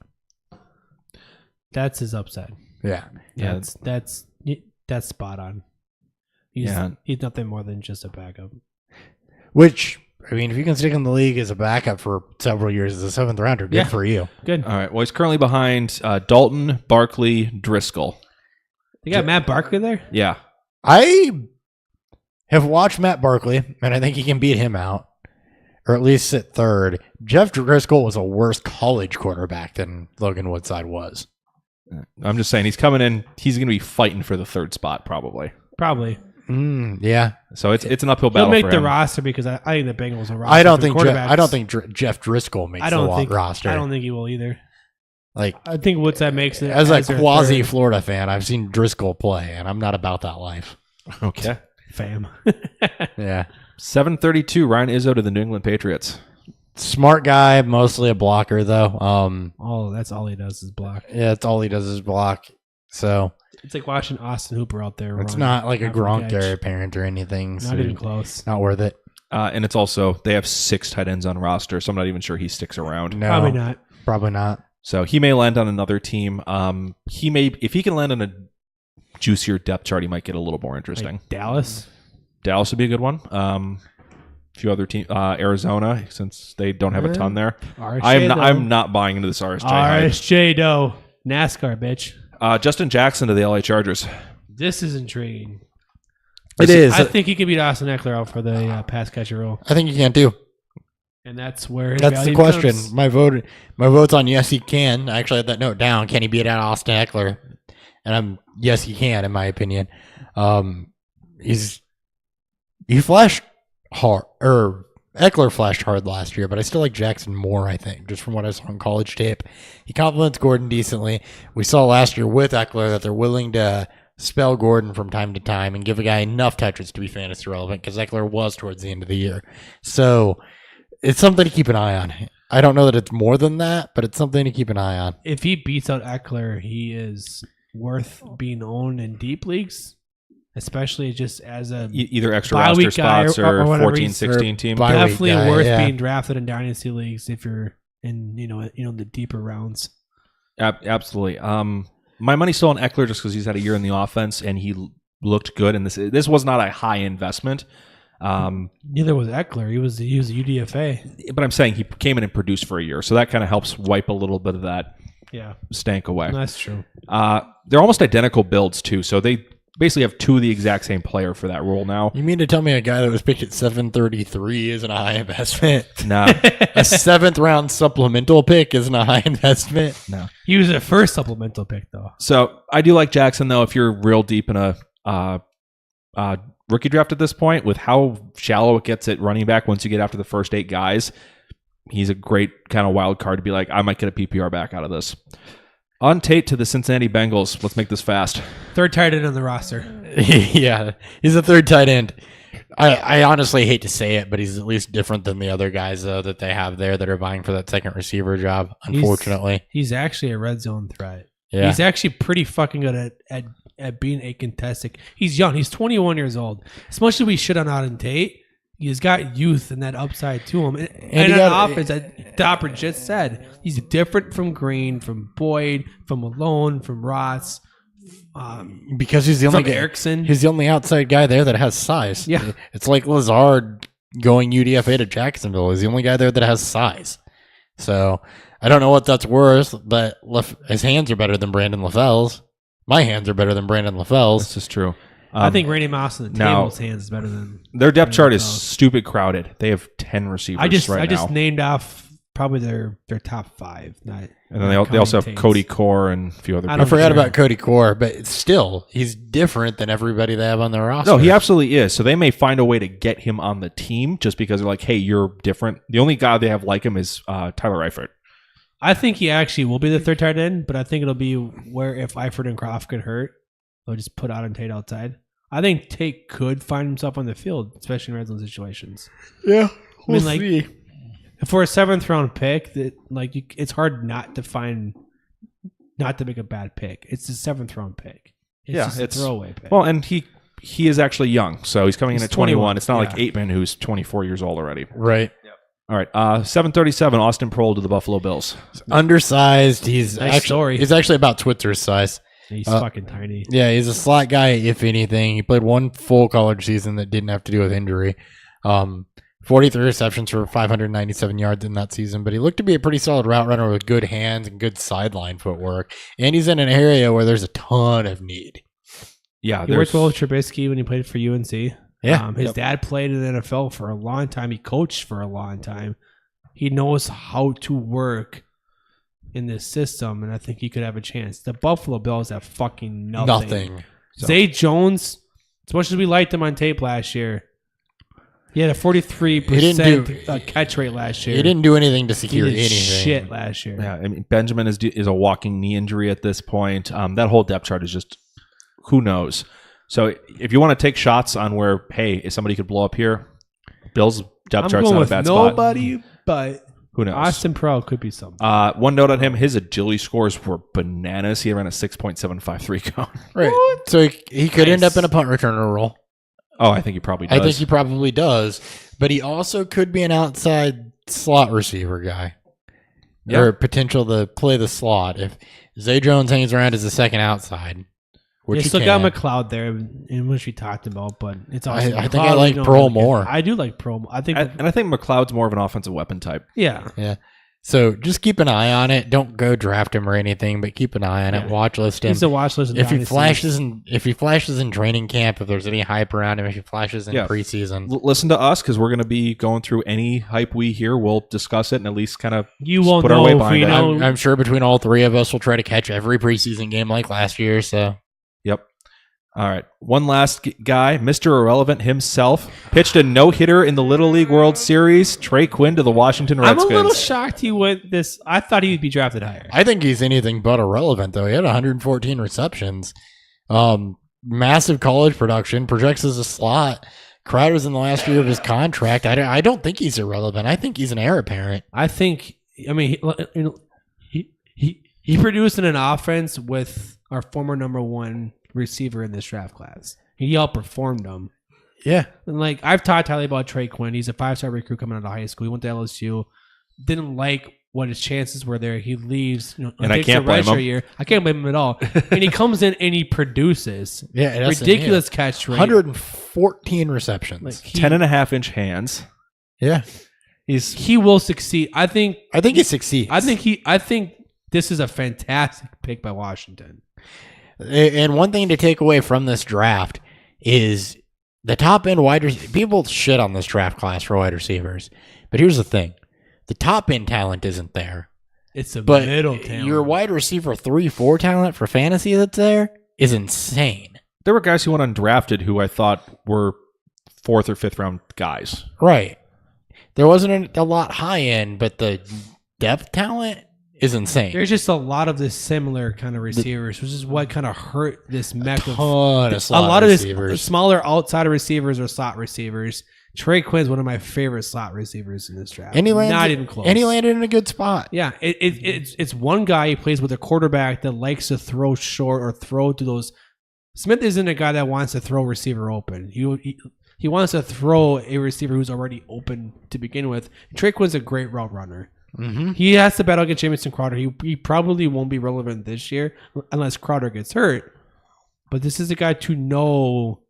That's his upside. Yeah. That's spot on. He's nothing more than just a backup. Which, I mean, if you can stick in the league as a backup for several years as a 7th rounder, good for you. Good. All right. Well, he's currently behind Dalton, Barkley, Driscoll. They got Matt Barkley there? Yeah. I have watched Matt Barkley, and I think he can beat him out, or at least sit 3rd. Jeff Driscoll was a worse college quarterback than Logan Woodside was. I'm just saying he's coming in. He's going to be fighting for the 3rd spot probably. Probably. Yeah. So it's an uphill He'll battle make for the him. roster because I think the Bengals are roster. I don't think Jeff Driscoll makes the roster. I don't think he will either. Like, I think Woodside makes it as a their quasi 3rd. Florida fan, I've seen Driscoll play, and I'm not about that life. Okay. Fam. Yeah. 732, Ryan Izzo to the New England Patriots. Smart guy, mostly a blocker though. That's all he does is block. Yeah, that's all he does is block. So It's like watching Austin Hooper out there. it's run not like a after Gronk catch. heir apparent or anything. Not so even close. Not worth it. And it's also, they have 6 tight ends on roster, so I'm not even sure he sticks around. No, Probably not. Probably not. So he may land on another team. If he can land on a juicier depth chart, he might get a little more interesting. Like Dallas. Dallas would be a good one. A few other teams, Arizona, since they don't have a ton there. I'm not buying into this RSJ hype. RSJ though. NASCAR, bitch. Justin Jackson to the LA Chargers. This is intriguing. It is. I think he could beat Austin Eckler out for the pass catcher role, I think you can too. and that's where his That's the value question. comes. My vote's on yes, he can. I actually had that note down. Can he beat out Austin Eckler? And yes, he can, in my opinion. He flashed hard, or Eckler flashed hard last year, but I still like Jackson more, I think, just from what I saw on college tape. He complements Gordon decently. We saw last year with Eckler that they're willing to spell Gordon from time to time and give a guy enough touches to be fantasy relevant because Eckler was towards the end of the year. So it's something to keep an eye on. I don't know that it's more than that, but it's something to keep an eye on. If he beats out Eckler, he is worth being owned in deep leagues, especially just as a Either extra bye roster week guy spots or or whatever 14, he's- 16 team. bye week definitely guy, worth yeah. being drafted in dynasty leagues if you're in the deeper rounds. Absolutely. My money's still on Eckler just because he's had a year in the offense and he looked good. And this was not a high investment. Neither was Eckler. He was a UDFA. But I'm saying he came in and produced for a year, so that kind of helps wipe a little bit of that Yeah, stank away. that's true. They're almost identical builds too. So basically have two of the exact same player for that role now. You mean to tell me a guy that was picked at 733 isn't a high investment? Nah, A 7th round supplemental pick isn't a high investment? no. He was the first supplemental pick, though. So I do like Jackson, though, if you're real deep in a rookie draft at this point, with how shallow it gets at running back once you get after the first 8 guys, he's a great kind of wild card to be like, I might get a PPR back out of this. On Tate to the Cincinnati Bengals. Let's make this fast. Third tight end on the roster. Yeah, he's a 3rd tight end. I honestly hate to say it, but he's at least different than the other guys, though, that they have there that are vying for that 2nd receiver job, unfortunately. He's actually a red zone threat. Yeah. He's actually pretty fucking good at being a contested. He's young. He's 21 years old. As much as we shit on Auden Tate, he's got youth and that upside to him. And an offense that Dopper just said, he's different from Green, from Boyd, from Malone, from Ross. Because he's the only from guy, Erickson. he's the only outside guy there that has size. Yeah. It's like Lazard going UDFA to Jacksonville. He's the only guy there that has size. So I don't know what that's worth, but his hands are better than Brandon LaFell's. My hands are better than Brandon LaFell's. This is true. I think Randy Moss on the now, table's hands is better than their depth chart is LaFell's. stupid crowded. They have 10 receivers I just now. named off probably their top 5. And then they also have Cody Core and a few other I people. I forgot care. about Cody Core, but still, he's different than everybody they have on their roster. No, he absolutely is. So they may find a way to get him on the team just because they're like, hey, you're different. The only guy they have like him is Tyler Eifert. I think he actually will be the 3rd tight end, but I think it'll be where if Eifert and Croft get hurt, they'll just put Auden Tate outside. I think Tate could find himself on the field, especially in red zone situations. Yeah, we'll see. For a 7th round pick, it's hard not to make a bad pick. It's a 7th round pick. It's just a throwaway pick. Well, and he is actually young, so he's coming in at 21. It's not like yeah. Aitman, who's 24 years old already. Right. All right, 737, Austin Prohl to the Buffalo Bills. Undersized. He's Nice story. He's actually about Twitzer's size. He's fucking tiny. Yeah, he's a slot guy, if anything. He played one full college season that didn't have to do with injury. 43 receptions for 597 yards in that season, but he looked to be a pretty solid route runner with good hands and good sideline footwork. And he's in an area where there's a ton of need. Yeah, He worked well with Trubisky when he played for UNC. Yeah. His dad played in the NFL for a long time. He coached for a long time. He knows how to work in this system, and I think he could have a chance. The Buffalo Bills have fucking nothing. Zay Jones, as much as we liked him on tape last year, he had a 43% catch rate last year. He didn't do anything to secure He did anything. shit last year. Yeah, I mean, Benjamin is a walking knee injury at this point. That whole depth chart is just who knows. So if you want to take shots on where, hey, if somebody could blow up here, Bills depth chart's not a bad spot. Nobody, but Who knows? Austin Prohl could be something. One note on him: his agility scores were bananas. He ran a 6.753 count. Right. So he could end up in a punt returner role. Oh, I think he probably does. I think he probably does. But he also could be an outside slot receiver guy. Yeah. Or potential to play the slot. If Zay Jones hangs around as a second outside, which You he still can. got McLeod there, in which we talked about, but it's also I think I like Prohl more. I do like Prohl. I think, and I think McLeod's more of an offensive weapon type. yeah. Yeah. So just keep an eye on it. Don't go draft him or anything, but keep an eye on it. Yeah. Watch list him. He's a watch list. If he flashes in training camp, if there's any hype around him, if he flashes in preseason, Listen to us because we're going to be going through any hype we hear. We'll discuss it and at least kind of you won't put our know way if behind we it. know. I'm sure between all three of us, we'll try to catch every preseason game like last year. So Yep. All right. One last guy, Mr. Irrelevant himself, pitched a no-hitter in the Little League World Series. Trey Quinn to the Washington I'm Redskins. a little shocked he went this. I thought he'd be drafted higher. I think he's anything but irrelevant, though. He had 114 receptions. Massive college production, projects as a slot. Crowder's in the last year of his contract. I don't think he's irrelevant. I think he's an heir apparent. I think. I mean, he produced in an offense with our former number one receiver in this draft class. He outperformed him. Yeah. And like I've talked highly about Trey Quinn. He's a 5-star recruit coming out of high school. He went to LSU. Didn't like what his chances were there. He leaves. And I can't blame him. Year. I can't blame him at all. And he comes in and he produces. Yeah. That's Ridiculous catch rate. 114 receptions. Like 10.5-inch hands. Yeah. He will succeed. I think he succeeds. I think this is a fantastic pick by Washington. And one thing to take away from this draft is the top end people shit on this draft class for wide receivers. But here's the thing. The top end talent isn't there. It's a But middle talent. your wide receiver 3-4 talent for fantasy that's there is insane. There were guys who went undrafted who I thought were 4th or 5th round guys. Right. There wasn't a lot high end, but the depth talent is insane. There's just a lot of this similar kind of receivers, which is what kind of hurt this mech of a lot of receivers. this smaller outside receivers or slot receivers. Trey Quinn's one of my favorite slot receivers in this draft. And he landed, not even close. And he landed in a good spot. Yeah, it's one guy who plays with a quarterback that likes to throw short or throw to those. Smith isn't a guy that wants to throw receiver open. He wants to throw a receiver who's already open to begin with. Trey Quinn's a great route runner. Mm-hmm. He has to battle against Jamison Crowder. He probably won't be relevant this year unless Crowder gets hurt. But this is a guy to know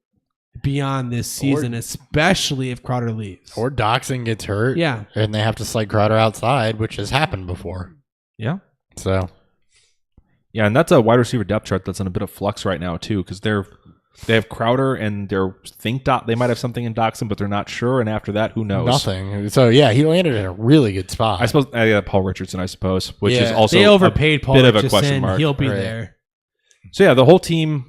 beyond this season, especially if Crowder leaves. Or Doxson gets hurt. Yeah. And they have to slide Crowder outside, which has happened before. Yeah. So. Yeah, and that's a wide receiver depth chart that's in a bit of flux right now, too, because they have Crowder and they might have something in Doxson, but they're not sure. And after that, who knows? Nothing. So, yeah, he landed in a really good spot. I suppose Paul Richardson, which is Yeah. also They overpaid Paul bit of a Richardson. question mark. He'll be Right. there. So yeah, the whole team.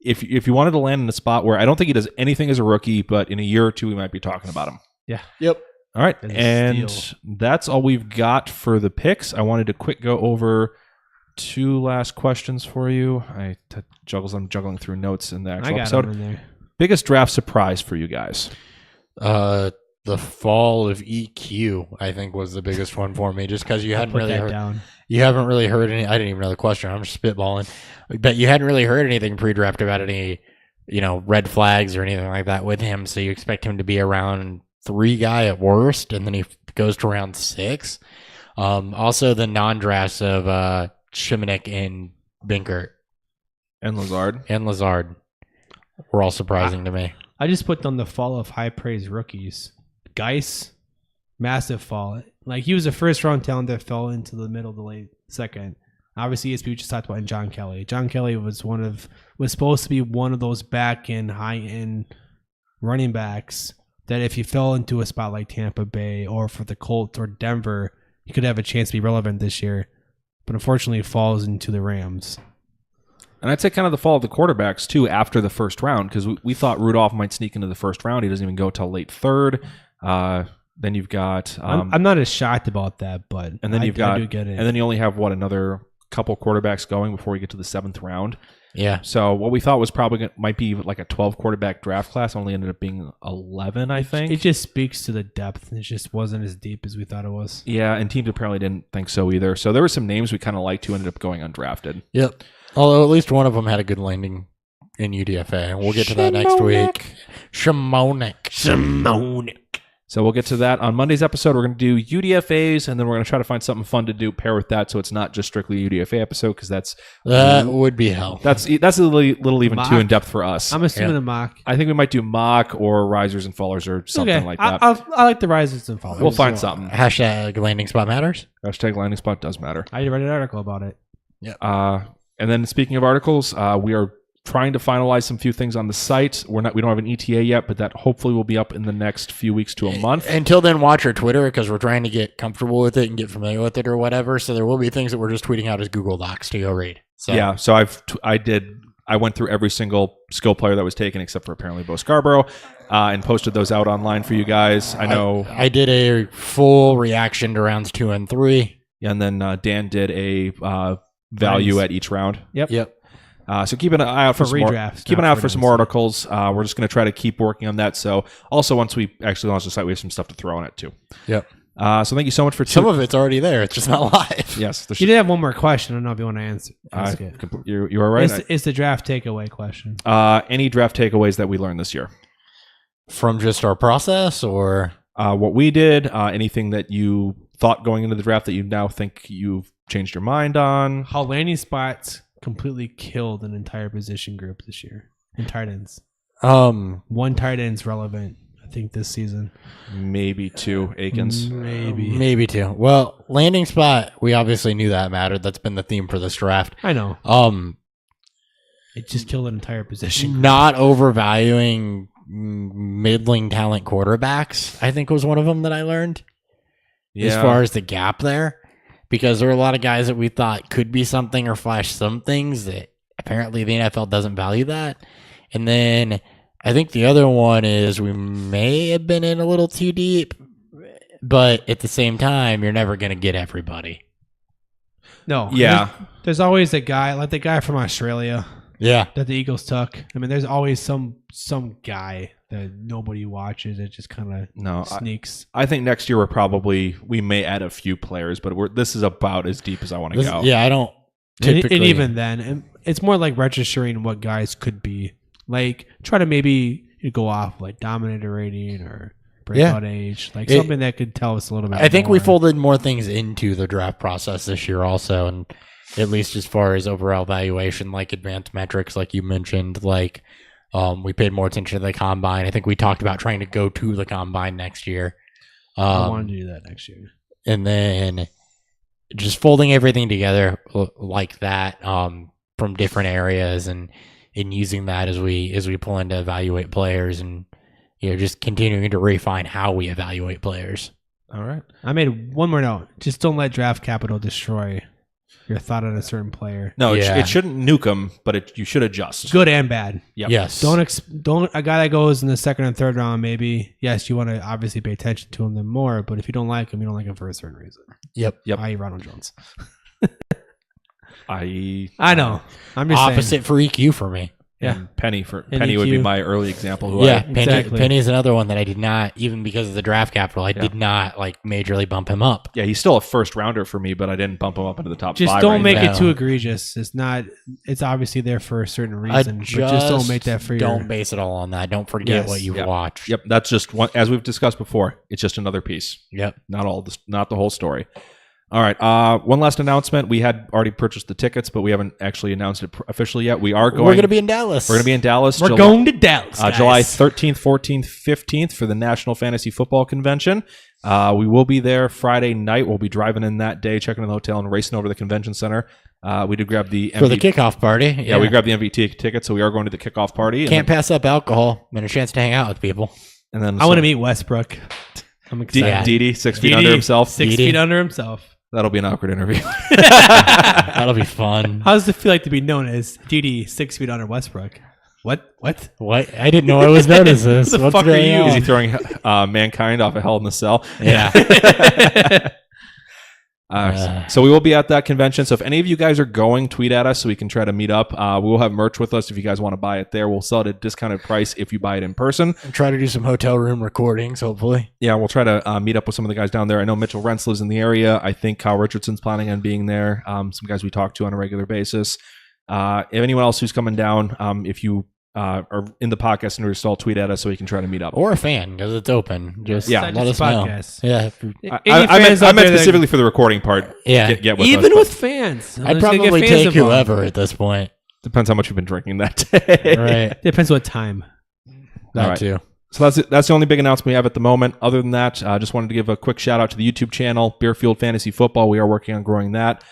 If you wanted to land in a spot where I don't think he does anything as a rookie, but in a year or two we might be talking about him. Yeah. Yep. All right, That's a and steal. that's all we've got for the picks. I wanted to quick go over 2 last questions for you. I'm juggling through notes in the I actual got episode. him in there. Biggest draft surprise for you guys? The fall of EQ, I think, was the biggest one for me, just because you hadn't Put really that heard. down. You haven't really heard any. I didn't even know the question. I'm just spitballing, but you hadn't really heard anything pre-draft about any, red flags or anything like that with him. So you expect him to be around 3 guy at worst, and then he goes to around 6. Also, the non-drafts of Shimonek and Binkert And Lazard were all surprising to me. I just put down the fall of high praise rookies. Geis, massive fall. Like he was a first round talent that fell into the middle of the late second. Obviously, as we just talked about, in John Kelly. John Kelly was supposed to be one of those back end, high end running backs that if he fell into a spot like Tampa Bay or for the Colts or Denver, he could have a chance to be relevant this year. But unfortunately, it falls into the Rams. And I'd say kind of the fall of the quarterbacks, too, after the first round, because we thought Rudolph might sneak into the first round. He doesn't even go till late 3rd. Then you've got... I'm not as shocked about that, but and then I I do get it. And then you only have, another couple quarterbacks going before you get to the 7th round. Yeah. So what we thought was probably might be like a 12 quarterback draft class only ended up being 11, I think. It just speaks to the depth. It just wasn't as deep as we thought it was. Yeah, and teams apparently didn't think so either. So there were some names we kind of liked who ended up going undrafted. Yep. Although at least one of them had a good landing in UDFA, and we'll get to that next week. Shimonek. So we'll get to that on Monday's episode. We're going to do UDFAs, and then we're going to try to find something fun to pair with that, so it's not just strictly a UDFA episode, because that would be hell. That's a little even Mock. too in depth for us. I'm assuming a mock. I think we might do mock or risers and fallers or something like that. I like the risers and fallers. We'll find something. Hashtag landing spot matters. Hashtag landing spot does matter. I read an article about it. And then speaking of articles, we are trying to finalize some few things on the site. We don't have an ETA yet, but that hopefully will be up in the next few weeks to a month. Until then, watch our Twitter, because we're trying to get comfortable with it and get familiar with it or whatever. So there will be things that we're just tweeting out as Google Docs to go read. So Yeah, so I went through every single skill player that was taken except for apparently Bo Scarborough, and posted those out online for you guys. I know. I did a full reaction to rounds 2 and 3. And then Dan did a value at each round. Yep. So keep an eye out for some more. redrafts. Keep an not eye out for for some more articles. We're just going to try to keep working on that. So also once we actually launch the site, we have some stuff to throw on it too. Yep. So thank you so much for Some of it's already there. It's just not live. Yes. You did have one more question. I don't know if you want to ask it. You are right. It's the draft takeaway question. Any draft takeaways that we learned this year? From just our process, or What we did, anything that you thought going into the draft that you now think you've changed your mind on? How landing spots completely killed an entire position group this year in tight ends. One tight end's relevant, I think, this season. Maybe 2 Akins. maybe 2. Well, landing spot, we obviously knew that mattered. That's been the theme for this draft. I know. It just killed an entire position. Not overvaluing middling talent quarterbacks, I think was one of them that I learned. As far as the gap there, because there are a lot of guys that we thought could be something or flash some things that apparently the NFL doesn't value that. And then I think the other one is we may have been in a little too deep, but at the same time, you're never going to get everybody. No. Yeah. There's always a guy, like the guy from Australia. Yeah. That the Eagles took. I mean, there's always some guy that nobody watches. It just kind of sneaks. I think next year we may add a few players, but this is about as deep as I want to go. Yeah, I don't typically. And even then, it's more like registering what guys could be. Like, try to maybe go off like dominator rating or breakout age, like something that could tell us a little bit. I think more. we folded more things into the draft process this year also, and at least as far as overall valuation, like advanced metrics, like you mentioned, like we paid more attention to the combine. I think we talked about trying to go to the combine next year. I want to do that next year. And then just folding everything together like that from different areas and using that as we pull in to evaluate players and just continuing to refine how we evaluate players. All right. I made one more note. Just don't let draft capital destroy your thought on a certain player. No, it shouldn't nuke them, but you should adjust. Good and bad. Yep. Yes. Don't a guy that goes in the second and third round, maybe. Yes, you want to obviously pay attention to him then more, but if you don't like him, you don't like him for a certain reason. Yep. I.e. Ronald Jones. I know. I'm just opposite saying. for EQ for me. Yeah. Penny would be my early example. Exactly. Penny's another one that I did not, even because of the draft capital, I did not like majorly bump him up. Yeah, he's still a first rounder for me, but I didn't bump him up into the top just 5. don't make now. it too egregious. It's obviously there for a certain reason, but just don't make that for your... Don't base it all on that. Don't forget what you've watched. Yep, that's just one, as we've discussed before. It's just another piece. Yep, not the whole story. All right. One last announcement. We had already purchased the tickets, but we haven't actually announced it officially yet. We're going to be in Dallas. We're going to be in Dallas. We're going to Dallas, guys. July 13th, 14th, 15th for the National Fantasy Football Convention. We will be there Friday night. We'll be driving in that day, checking in the hotel, and racing over to the convention center. We did grab the for the kickoff party. Yeah, we grabbed the MVT ticket, so we are going to the kickoff party. Can't pass up alcohol and a chance to hang out with people. And then I want to meet Westbrook. I'm excited. Didi, 6 feet under himself. 6 feet under himself. That'll be an awkward interview. That'll be fun. How does it feel like to be known as DD 6 feet under Westbrook? What? I didn't know I was known as this. What the fuck are you? Is he throwing Mankind off a Hell in the Cell? Yeah. So we will be at that convention. So if any of you guys are going, tweet at us so we can try to meet up. We will have merch with us if you guys want to buy it there. We'll sell it at a discounted price if you buy it in person. Try to do some hotel room recordings, hopefully. Yeah, we'll try to meet up with some of the guys down there. I know Mitchell Rentz lives in the area. I think Kyle Richardson's planning on being there. Some guys we talk to on a regular basis. If anyone else who's coming down, if you are in the podcast and all tweet at us so we can try to meet up. Or a fan, because it's open. Just let us podcast. know. Yeah. I meant specifically for the recording part. Yeah. Get with even us, with fans. I'd probably take whoever at this point. Depends how much you've been drinking that day. Right. Depends what time. That too. So that's the only big announcement we have at the moment. Other than that, I just wanted to give a quick shout out to the YouTube channel, Beerfield Fantasy Football. We are working on growing that.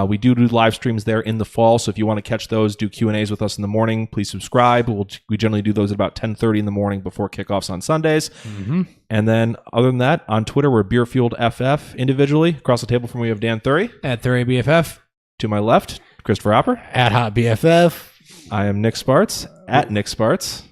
We do live streams there in the fall, so if you want to catch those, do Q&As with us in the morning, please subscribe. We generally do those at about 10:30 in the morning before kickoffs on Sundays. Mm-hmm. And then other than that, on Twitter, we're Beerfield FF individually. Across the table from me, we have Dan Thury. At Thury BFF. To my left, Christopher Hopper. At Hot BFF. I am Nick Sparts. At Nick Sparts.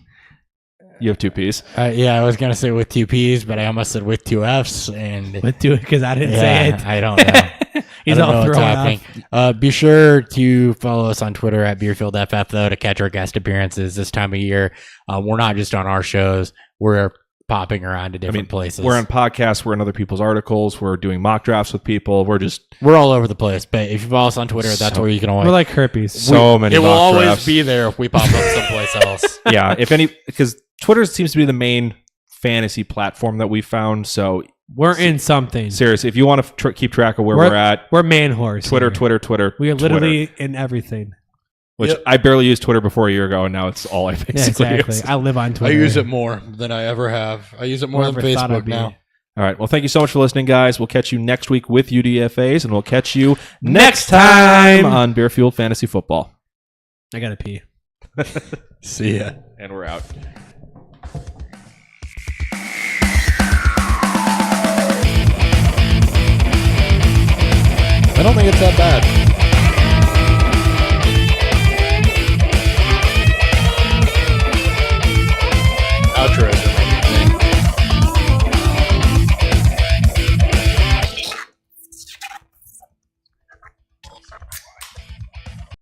You have 2 P's. Yeah, I was going to say with 2 P's, but I almost said with 2 F's. And with 2, because I didn't say it. I don't know. He's all thrown off. Be sure to follow us on Twitter at BeerfieldFF, though, to catch our guest appearances this time of year. We're not just on our shows. We're popping around to different places. We're on podcasts. We're in other people's articles. We're doing mock drafts with people. We're all over the place. But if you follow us on Twitter, that's where you can always... We're like herpes. Many mock drafts. It will always be there if we pop up someplace else. Yeah, because Twitter seems to be the main fantasy platform that we found, so... We're in something. Seriously, if you want to keep track of where we're at, we're man horse. Twitter. We are literally in everything. Which I barely used Twitter before a year ago, and now it's all I basically use. I live on Twitter. I use it more than I ever have. I use it more than Facebook now. All right. Well, thank you so much for listening, guys. We'll catch you next week with UDFAs, and we'll catch you next time on Beerfield Fantasy Football. I gotta pee. See ya. And we're out. I don't think it's that bad.